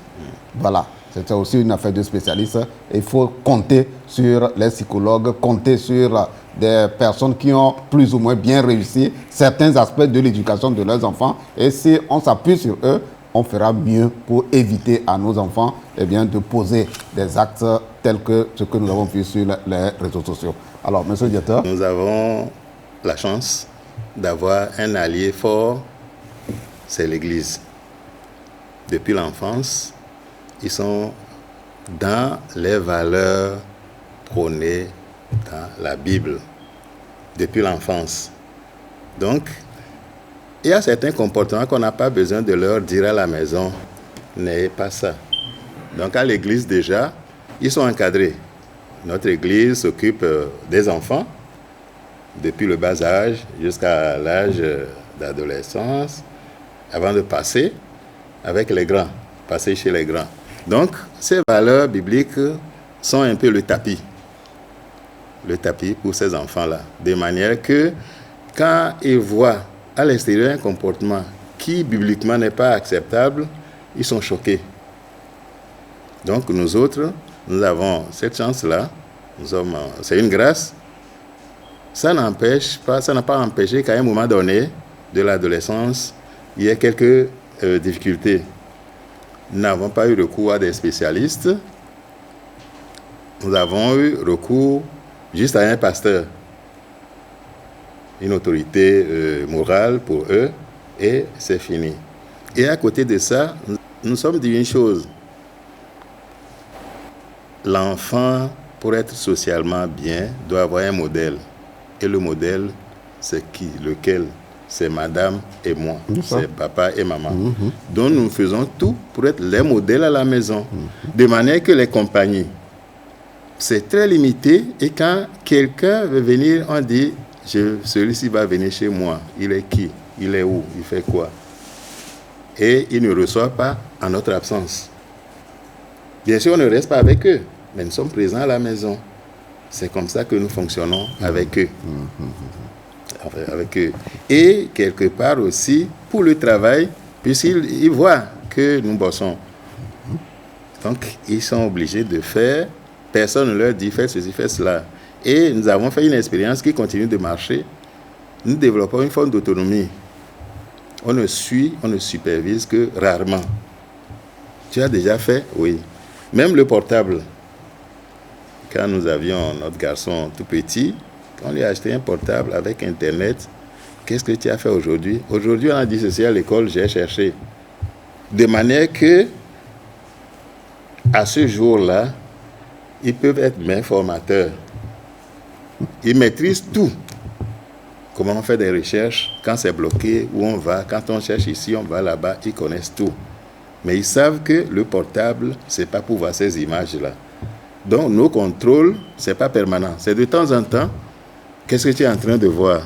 Voilà. C'est aussi une affaire de spécialistes. Il faut compter sur les psychologues, compter sur des personnes qui ont plus ou moins bien réussi certains aspects de l'éducation de leurs enfants. Et si on s'appuie sur eux, on fera mieux pour éviter à nos enfants de poser des actes tels que ce que nous avons vu sur les réseaux sociaux. Alors, monsieur le directeur. Nous avons la chance d'avoir un allié fort, c'est l'Église. Depuis l'enfance, ils sont dans les valeurs prônées dans la Bible. Depuis l'enfance. Donc, il y a certains comportements qu'on n'a pas besoin de leur dire à la maison. N'ayez pas ça. Donc, à l'église déjà, ils sont encadrés. Notre église s'occupe des enfants depuis le bas âge jusqu'à l'âge d'adolescence, avant de passer avec les grands, passer chez les grands. Donc, ces valeurs bibliques sont un peu le tapis pour ces enfants-là, de manière que quand ils voient à l'extérieur un comportement qui bibliquement n'est pas acceptable, ils sont choqués. Donc nous autres, nous avons cette chance-là, c'est une grâce. Ça n'a pas empêché qu'à un moment donné de l'adolescence, il y ait quelques difficultés. Nous n'avons pas eu recours à des spécialistes, nous avons eu recours juste à un pasteur, une autorité morale pour eux, et c'est fini. Et à côté de ça, nous sommes dit une chose. L'enfant, pour être socialement bien, doit avoir un modèle. Et le modèle, c'est qui? Lequel? C'est madame et moi. C'est papa et maman. Donc nous faisons tout pour être les modèles à la maison. De manière que les compagnies, c'est très limité. Et quand quelqu'un veut venir, on dit, celui-ci va venir chez moi. Il est qui? Il est où? Il fait quoi? Et il ne reçoit pas en notre absence. Bien sûr, on ne reste pas avec eux, mais nous sommes présents à la maison. C'est comme ça que nous fonctionnons avec eux. Avec eux. Et quelque part aussi, pour le travail, puisqu'ils voient que nous bossons. Donc, ils sont obligés de faire. Personne ne leur dit, fais ceci, fais cela. Et nous avons fait une expérience qui continue de marcher. Nous développons une forme d'autonomie. On ne supervise que rarement. Tu as déjà fait? Oui. Même le portable. Quand nous avions notre garçon tout petit, on lui a acheté un portable avec Internet. Qu'est-ce que tu as fait aujourd'hui? Aujourd'hui, on a dit ceci à l'école, j'ai cherché. De manière que, à ce jour-là, ils peuvent être mes formateurs. Ils maîtrisent tout. Comment on fait des recherches, quand c'est bloqué, où on va, quand on cherche ici, on va là-bas, ils connaissent tout. Mais ils savent que le portable, ce n'est pas pour voir ces images-là. Donc, nos contrôles, ce n'est pas permanent. C'est de temps en temps, qu'est-ce que tu es en train de voir?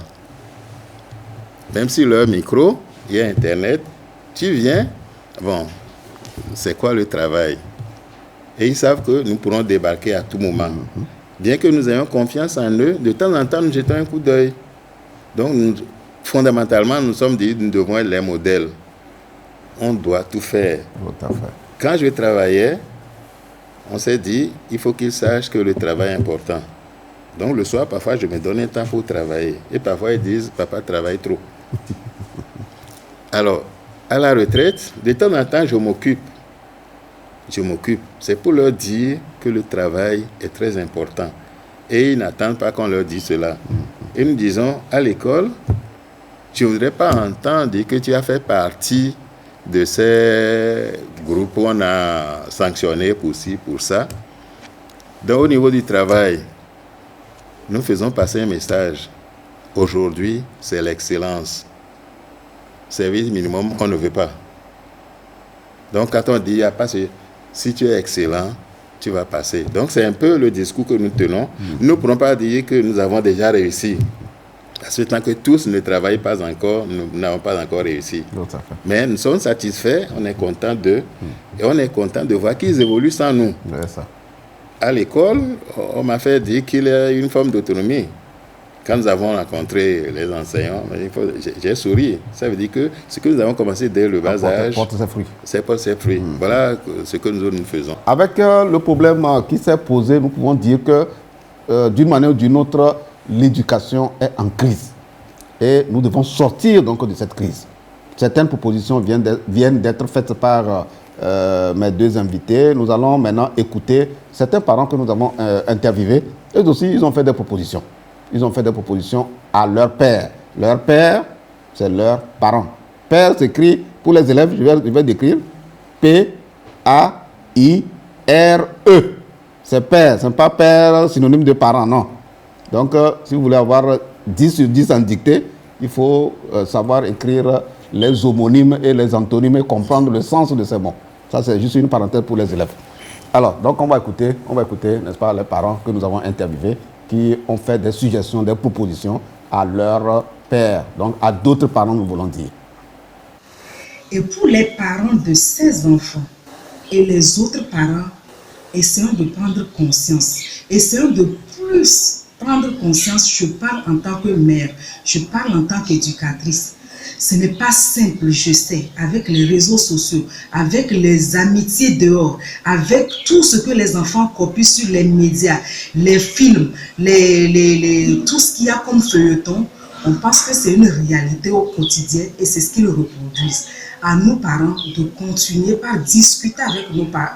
Même si leur micro, il y a Internet, tu viens, bon, c'est quoi le travail? Et ils savent que nous pourrons débarquer à tout moment. Bien que nous ayons confiance en eux, de temps en temps, nous jetons un coup d'œil. Donc, fondamentalement, nous sommes dit, nous devons être les modèles. On doit tout faire. Tout à fait. Quand je travaillais, on s'est dit, il faut qu'ils sachent que le travail est important. Donc, le soir, parfois, je me donne un temps pour travailler. Et parfois, ils disent, papa travaille trop. Alors, à la retraite, de temps en temps, je m'occupe. C'est pour leur dire que le travail est très important. Et ils n'attendent pas qu'on leur dise cela. Et nous disons, à l'école, je ne voudrais pas entendre que tu as fait partie de ces groupes où on a sanctionné pour ci, pour ça. Donc, au niveau du travail, nous faisons passer un message. Aujourd'hui, c'est l'excellence. Service minimum, on ne veut pas. Donc, quand on dit, il n'y a pas si tu es excellent, tu vas passer. Donc, c'est un peu le discours que nous tenons. Nous ne pourrons pas dire que nous avons déjà réussi. Parce que tant que tous ne travaillent pas encore, nous n'avons pas encore réussi. Mais nous sommes satisfaits, on est content d'eux. Et on est content de voir qu'ils évoluent sans nous. Ça. À l'école, on m'a fait dire qu'il y a une forme d'autonomie. Quand nous avons rencontré les enseignants, j'ai souri. Ça veut dire que ce que nous avons commencé dès le bas âge, porte ses fruits. C'est porte ses fruits. Voilà ce que nous faisons. Avec le problème qui s'est posé, nous pouvons dire que d'une manière ou d'une autre, l'éducation est en crise. Et nous devons sortir donc de cette crise. certaines propositions viennent d'être faites par mes deux invités. Nous allons maintenant écouter certains parents que nous avons interviewés. Eux aussi, ils ont fait des propositions. Ils ont fait des propositions à leur père. Leur père, c'est leurs parents. Père s'écrit, pour les élèves, je vais décrire, P-A-I-R-E. C'est père, ce n'est pas père synonyme de parent, non. Donc, si vous voulez avoir 10 sur 10 en dictée, il faut savoir écrire les homonymes et les antonymes et comprendre le sens de ces mots. Ça, c'est juste une parenthèse pour les élèves. Alors, donc on va écouter, n'est-ce pas, les parents que nous avons interviewés qui ont fait des suggestions, des propositions à leur père. Donc, à d'autres parents, nous voulons dire. Et pour les parents de ces enfants et les autres parents, essayons de prendre conscience. Essayons de plus prendre conscience. Je parle en tant que mère, je parle en tant qu'éducatrice. Ce n'est pas simple, je sais, avec les réseaux sociaux, avec les amitiés dehors, avec tout ce que les enfants copient sur les médias, les films, tout ce qu'il y a comme feuilleton. On pense que c'est une réalité au quotidien et c'est ce qu'ils reproduisent. À nos parents de continuer par discuter avec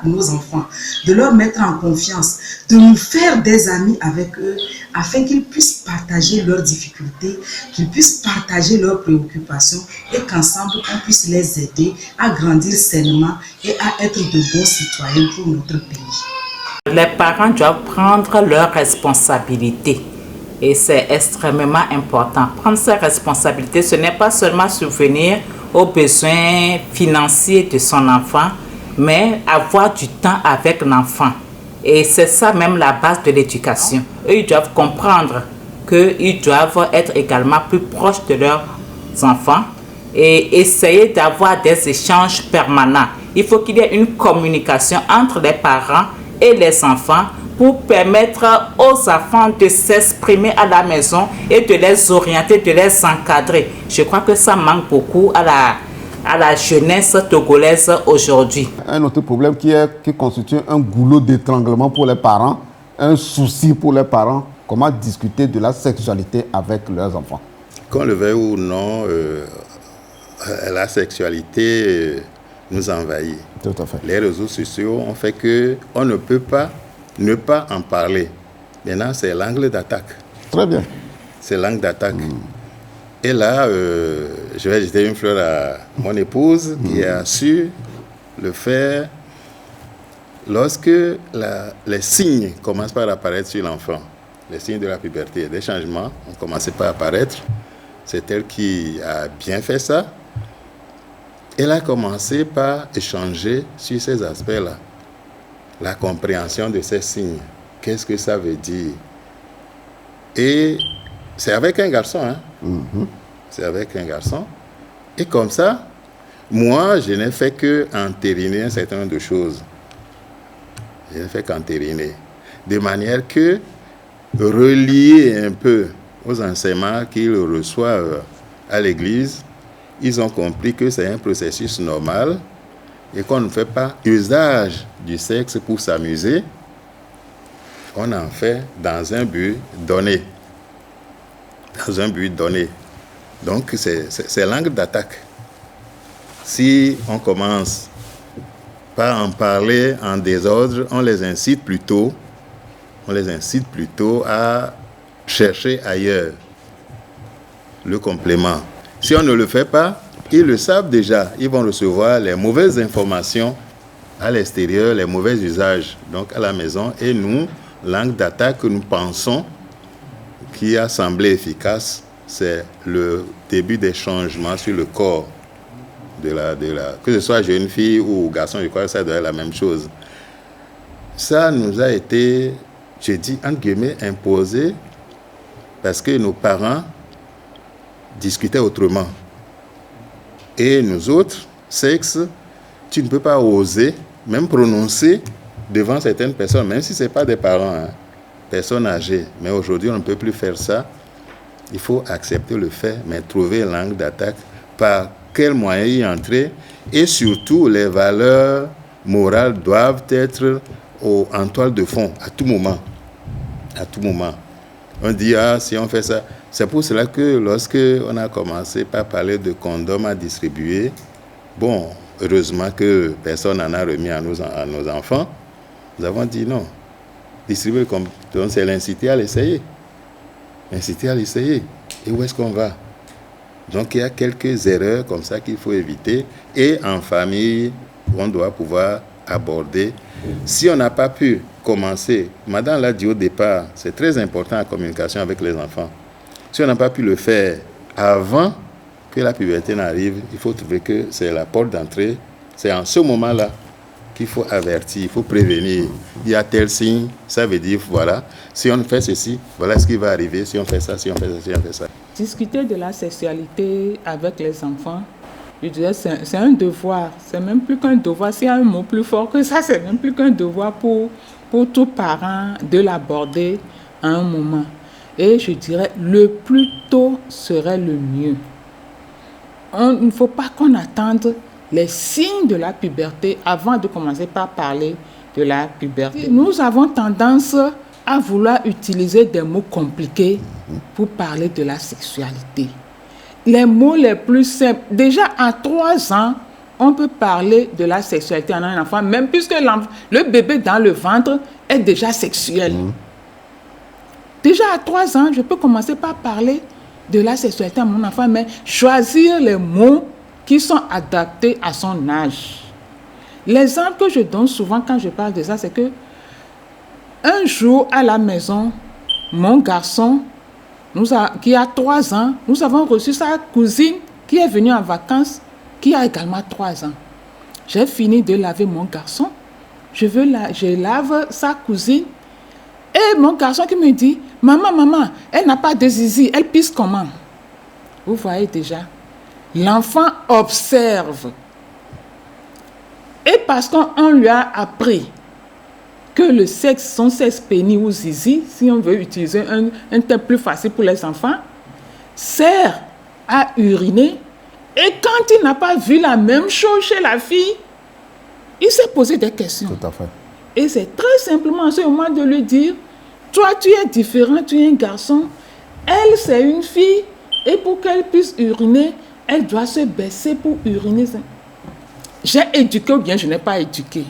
nos enfants, de leur mettre en confiance, de nous faire des amis avec eux afin qu'ils puissent partager leurs difficultés, qu'ils puissent partager leurs préoccupations et qu'ensemble on puisse les aider à grandir sainement et à être de bons citoyens pour notre pays. Les parents doivent prendre leurs responsabilités. Et c'est extrêmement important. Prendre ses responsabilités, ce n'est pas seulement subvenir aux besoins financiers de son enfant, mais avoir du temps avec l'enfant. Et c'est ça même la base de l'éducation. Eux, ils doivent comprendre qu'ils doivent être également plus proches de leurs enfants et essayer d'avoir des échanges permanents. Il faut qu'il y ait une communication entre les parents et les enfants pour permettre aux enfants de s'exprimer à la maison et de les orienter, de les encadrer. Je crois que ça manque beaucoup à la jeunesse togolaise aujourd'hui. Un autre problème qui constitue un goulot d'étranglement pour les parents, un souci pour les parents, comment discuter de la sexualité avec leurs enfants. Qu'on le veuille ou non, la sexualité nous envahit. Tout à fait. Les réseaux sociaux ont fait qu'on ne peut pas ne pas en parler. Maintenant, c'est l'angle d'attaque. Très bien. C'est l'angle d'attaque. Et là, je vais jeter une fleur à mon épouse qui a su le faire lorsque les signes commencent par apparaître sur l'enfant. Les signes de la puberté, des changements ont commencé par apparaître. C'est elle qui a bien fait ça. Elle a commencé par échanger sur ces aspects-là. La compréhension de ces signes. Qu'est-ce que ça veut dire? Et c'est avec un garçon. Hein? C'est avec un garçon. Et comme ça, moi, je n'ai fait qu'entériner un certain nombre de choses. Je n'ai fait qu'entériner. De manière que, relié un peu aux enseignements qu'ils reçoivent à l'église, ils ont compris que c'est un processus normal et qu'on ne fait pas usage du sexe pour s'amuser, on en fait dans un but donné. Dans un but donné. Donc, c'est l'angle d'attaque. Si on commence par en parler en désordre, on les incite plutôt à chercher ailleurs le complément. Si on ne le fait pas, ils le savent déjà, ils vont recevoir les mauvaises informations à l'extérieur, les mauvais usages, donc à la maison. Et nous, l'angle d'attaque que nous pensons qui a semblé efficace, c'est le début des changements sur le corps que ce soit jeune fille ou garçon, je crois que ça doit être la même chose. Ça nous a été, je dis entre guillemets, imposé parce que nos parents discutaient autrement. Et nous autres, sexe, tu ne peux pas oser, même prononcer devant certaines personnes, même si ce n'est pas des parents, hein, personnes âgées. Mais aujourd'hui, on ne peut plus faire ça. Il faut accepter le fait, mais trouver l'angle d'attaque, par quel moyen y entrer. Et surtout, les valeurs morales doivent être en toile de fond, à tout moment. À tout moment. On dit, si on fait ça, C'est pour cela que lorsque on a commencé par parler de condoms à distribuer, bon, heureusement que personne n'en a remis à nos enfants, nous avons dit non. Distribuer le condom, c'est l'inciter à l'essayer. Inciter à l'essayer. Et où est-ce qu'on va? Donc il y a quelques erreurs comme ça qu'il faut éviter. Et en famille, on doit pouvoir aborder. Si on n'a pas pu commencer, Madame l'a dit au départ, c'est très important la communication avec les enfants. Si on n'a pas pu le faire avant que la puberté n'arrive, il faut trouver que c'est la porte d'entrée. C'est en ce moment-là qu'il faut avertir, il faut prévenir. Il y a tel signe, ça veut dire, voilà, si on fait ceci, voilà ce qui va arriver, si on fait ça, si on fait ça, si on fait ça. Discuter de la sexualité avec les enfants, je dirais c'est un devoir. C'est même plus qu'un devoir. S'il y a un mot plus fort que ça, c'est même plus qu'un devoir pour tout parent de l'aborder à un moment. Et je dirais, le plus tôt serait le mieux. Il ne faut pas qu'on attende les signes de la puberté avant de commencer par parler de la puberté. Nous avons tendance à vouloir utiliser des mots compliqués pour parler de la sexualité. Les mots les plus simples, déjà à 3 ans, on peut parler de la sexualité en un enfant, même puisque le bébé dans le ventre est déjà sexuel. Déjà à 3 ans, je peux commencer par parler de la sexualité à mon enfant, mais choisir les mots qui sont adaptés à son âge. L'exemple que je donne souvent quand je parle de ça, c'est que un jour à la maison, mon garçon, qui a 3 ans, nous avons reçu sa cousine qui est venue en vacances, qui a également 3 ans. J'ai fini de laver mon garçon, je lave sa cousine, et mon garçon qui me dit, maman, elle n'a pas de zizi, elle pisse comment? Vous voyez déjà, l'enfant observe. Et parce qu'on lui a appris que le sexe, son sexe pénis ou zizi, si on veut utiliser un terme plus facile pour les enfants, sert à uriner. Et quand il n'a pas vu la même chose chez la fille, il s'est posé des questions. Tout à fait. Et c'est très simplement en ce moment de lui dire, toi tu es différent, tu es un garçon, elle c'est une fille, et pour qu'elle puisse uriner, elle doit se baisser pour uriner. J'ai éduqué ou bien je n'ai pas éduqué.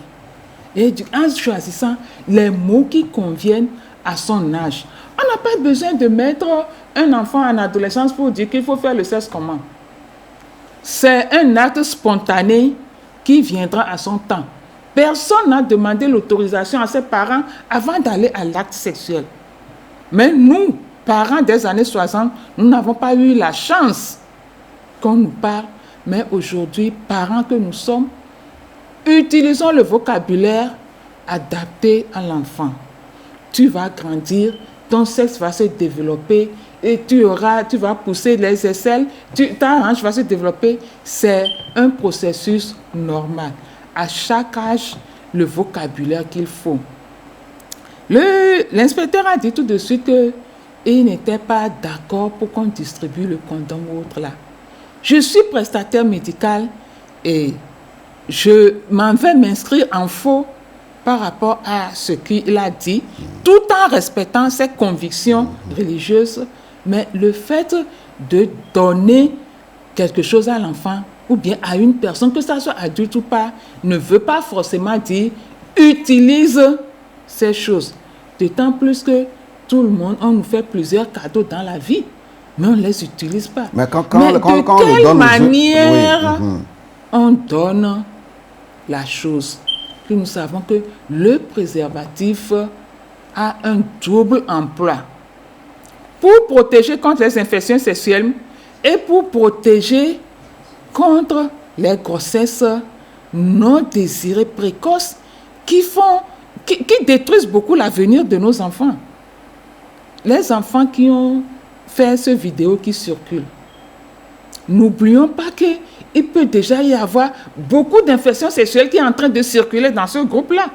Et en choisissant les mots qui conviennent à son âge. On n'a pas besoin de mettre un enfant en adolescence pour dire qu'il faut faire le sexe comment. C'est un acte spontané qui viendra à son temps. Personne n'a demandé l'autorisation à ses parents avant d'aller à l'acte sexuel. Mais nous, parents des années 60, nous n'avons pas eu la chance qu'on nous parle. Mais aujourd'hui, parents que nous sommes, utilisons le vocabulaire adapté à l'enfant. Tu vas grandir, ton sexe va se développer et tu vas pousser les aisselles, ta hanche va se développer. C'est un processus normal. À chaque âge, le vocabulaire qu'il faut. L'inspecteur a dit tout de suite qu'il n'était pas d'accord pour qu'on distribue le condom ou autre là. Je suis prestataire médical et je m'en vais m'inscrire en faux par rapport à ce qu'il a dit, tout en respectant ses convictions religieuses. Mais le fait de donner quelque chose à l'enfant ou bien à une personne, que ça soit adulte ou pas, ne veut pas forcément dire utilise ces choses. D'autant plus que tout le monde, on nous fait plusieurs cadeaux dans la vie, mais on ne les utilise pas. Mais de quelle manière on donne la chose? Que nous savons que le préservatif a un double emploi. Pour protéger contre les infections sexuelles et pour protéger contre les grossesses non désirées précoces qui détruisent beaucoup l'avenir de nos enfants. Les enfants qui ont fait ce vidéo qui circule, n'oublions pas qu'il peut déjà y avoir beaucoup d'infections sexuelles qui sont en train de circuler dans ce groupe-là.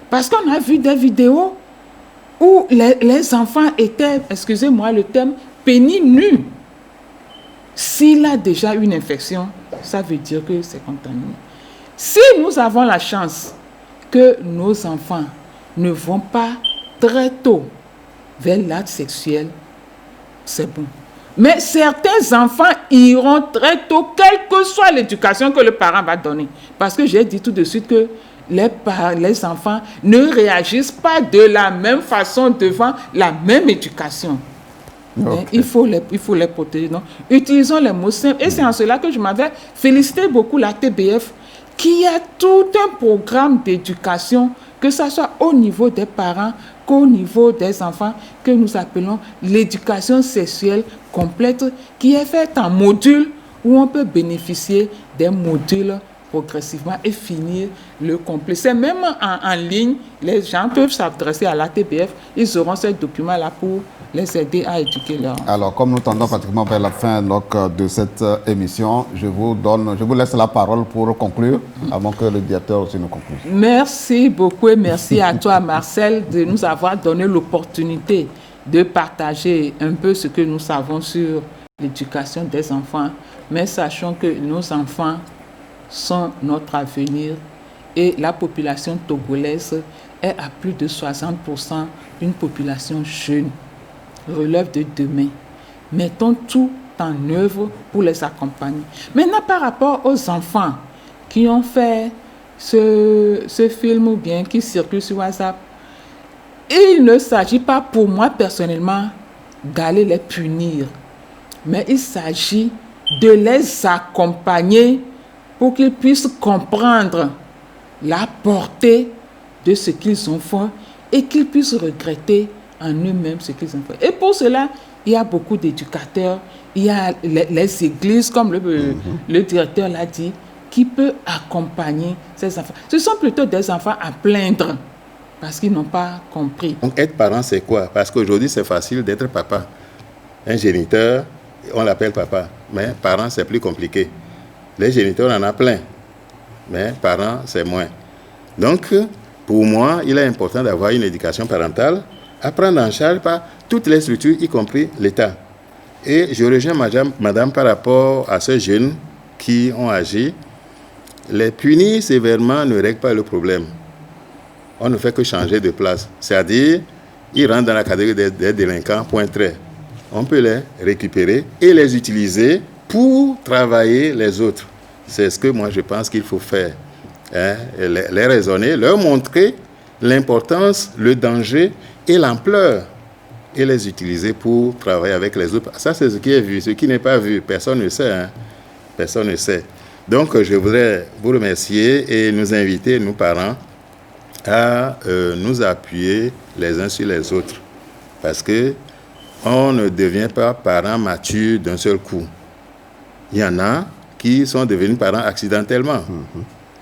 Parce qu'on a vu des vidéos où les enfants étaient, excusez-moi le terme, pénis nus. S'il a déjà une infection, ça veut dire que c'est contaminé. Si nous avons la chance que nos enfants ne vont pas très tôt vers l'acte sexuel, c'est bon. Mais certains enfants iront très tôt, quelle que soit l'éducation que le parent va donner. Parce que j'ai dit tout de suite que les enfants ne réagissent pas de la même façon devant la même éducation. Okay. Il faut les protéger. Donc, utilisons les mots simples. Et c'est en cela que je m'avais félicité beaucoup la TBF, qui a tout un programme d'éducation, que ce soit au niveau des parents qu'au niveau des enfants, que nous appelons l'éducation sexuelle complète, qui est faite en modules où on peut bénéficier des modules progressivement et finir le complet. C'est même en ligne, les gens peuvent s'adresser à la TBF, ils auront ces documents-là pour les aider à éduquer leurs enfants. Alors, comme nous tendons pratiquement vers la fin de cette émission, je vous laisse la parole pour conclure, avant que le directeur aussi nous conclue. Merci beaucoup et merci à toi, Marcel, de nous avoir donné l'opportunité de partager un peu ce que nous savons sur l'éducation des enfants. Mais sachons que nos enfants sont notre avenir et la population togolaise est à plus de 60% une population jeune, relève de demain. Mettons tout en œuvre pour les accompagner. Maintenant, par rapport aux enfants qui ont fait ce film ou bien qui circule sur WhatsApp, il ne s'agit pas pour moi personnellement d'aller les punir, mais il s'agit de les accompagner pour qu'ils puissent comprendre la portée de ce qu'ils ont fait et qu'ils puissent regretter en eux-mêmes ce qu'ils ont fait. Et pour cela, il y a beaucoup d'éducateurs, il y a les églises, comme le directeur l'a dit, qui peut accompagner ces enfants. Ce sont plutôt des enfants à plaindre parce qu'ils n'ont pas compris. Donc être parent, c'est quoi? Parce qu'aujourd'hui, c'est facile d'être papa. Un géniteur, on l'appelle papa, mais parent, c'est plus compliqué. Les géniteurs, on en a plein, mais parents, c'est moins. Donc, pour moi, il est important d'avoir une éducation parentale à prendre en charge par toutes les structures, y compris l'État. Et je rejoins madame par rapport à ces jeunes qui ont agi. Les punir sévèrement ne règle pas le problème. On ne fait que changer de place. C'est-à-dire, ils rentrent dans la catégorie des délinquants, point trait. On peut les récupérer et les utiliser pour travailler les autres. C'est ce que moi je pense qu'il faut faire. Les raisonner, leur montrer l'importance, le danger et l'ampleur et les utiliser pour travailler avec les autres. Ça, c'est ce qui est vu. Ce qui n'est pas vu, personne ne sait. Personne ne sait. Donc, je voudrais vous remercier et nous inviter, nous parents, à nous appuyer les uns sur les autres. Parce que on ne devient pas parents matures d'un seul coup. Il y en a qui sont devenus parents accidentellement.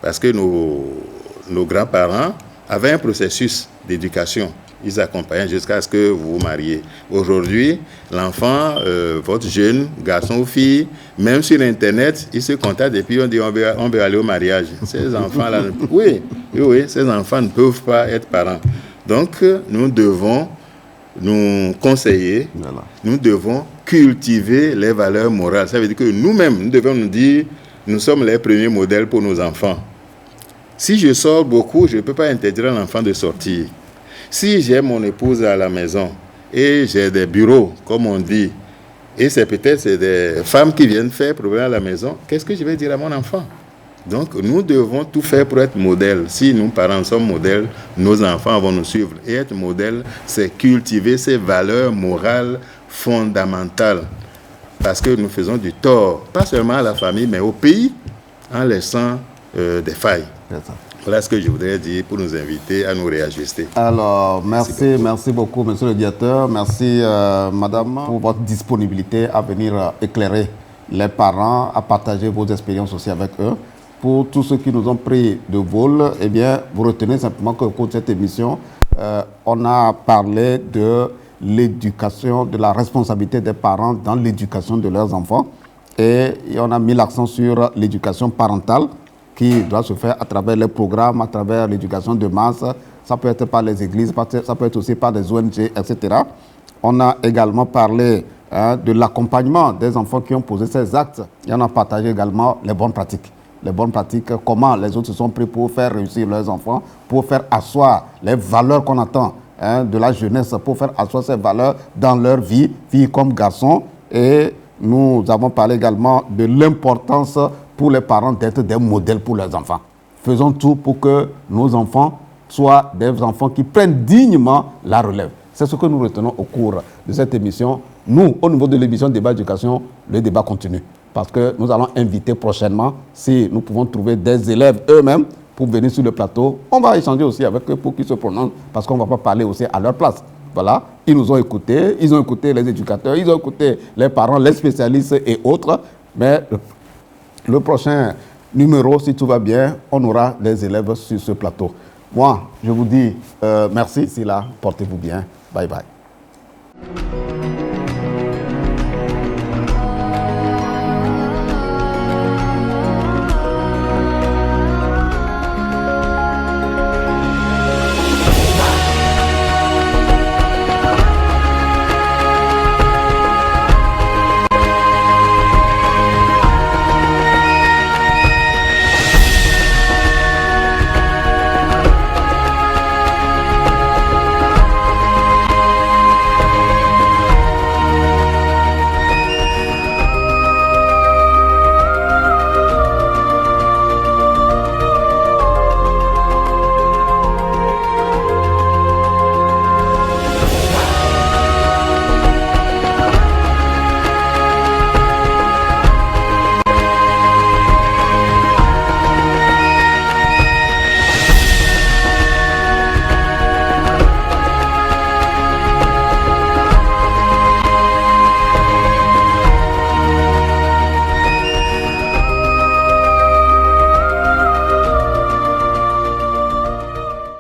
Parce que nos grands-parents avaient un processus d'éducation. Ils accompagnaient jusqu'à ce que vous vous mariez. Aujourd'hui, l'enfant, votre jeune garçon ou fille, même sur Internet, il se contacte et puis on dit on veut aller au mariage. Ces enfants-là, oui, ces enfants ne peuvent pas être parents. Donc, nous devons nous conseiller, voilà. Nous devons cultiver les valeurs morales. Ça veut dire que nous-mêmes, nous devons nous dire, nous sommes les premiers modèles pour nos enfants. Si je sors beaucoup, je ne peux pas interdire à l'enfant de sortir. Si j'ai mon épouse à la maison et j'ai des bureaux, comme on dit, et c'est des femmes qui viennent faire problème à la maison, qu'est-ce que je vais dire à mon enfant? Donc, nous devons tout faire pour être modèles. Si nous, parents, sommes modèles, nos enfants vont nous suivre. Et être modèle, c'est cultiver ces valeurs morales fondamentales. Parce que nous faisons du tort, pas seulement à la famille, mais au pays, en laissant des failles. Voilà ce que je voudrais dire pour nous inviter à nous réajuster. Alors, merci beaucoup, monsieur le directeur. Merci, madame, pour votre disponibilité à venir éclairer les parents, à partager vos expériences aussi avec eux. Pour tous ceux qui nous ont pris de vol, eh bien, vous retenez simplement qu'au cours de cette émission, on a parlé de l'éducation, de la responsabilité des parents dans l'éducation de leurs enfants. Et on a mis l'accent sur l'éducation parentale qui doit se faire à travers les programmes, à travers l'éducation de masse. Ça peut être par les églises, ça peut être aussi par des ONG, etc. On a également parlé de l'accompagnement des enfants qui ont posé ces actes. Et on a partagé également les bonnes pratiques. Les bonnes pratiques, comment les autres se sont pris pour faire réussir leurs enfants, pour faire asseoir les valeurs qu'on attend de la jeunesse, pour faire asseoir ces valeurs dans leur vie, filles comme garçons, Et nous avons parlé également de l'importance pour les parents d'être des modèles pour leurs enfants. Faisons tout pour que nos enfants soient des enfants qui prennent dignement la relève. C'est ce que nous retenons au cours de cette émission. Nous, au niveau de l'émission Débat Éducation, le débat continue. Parce que nous allons inviter prochainement, si nous pouvons trouver des élèves eux-mêmes pour venir sur le plateau. On va échanger aussi avec eux pour qu'ils se prononcent, parce qu'on ne va pas parler aussi à leur place. Voilà, ils nous ont écoutés, ils ont écouté les éducateurs, ils ont écouté les parents, les spécialistes et autres. Mais le prochain numéro, si tout va bien, on aura des élèves sur ce plateau. Moi, je vous dis merci. D'ici là, portez-vous bien. Bye bye.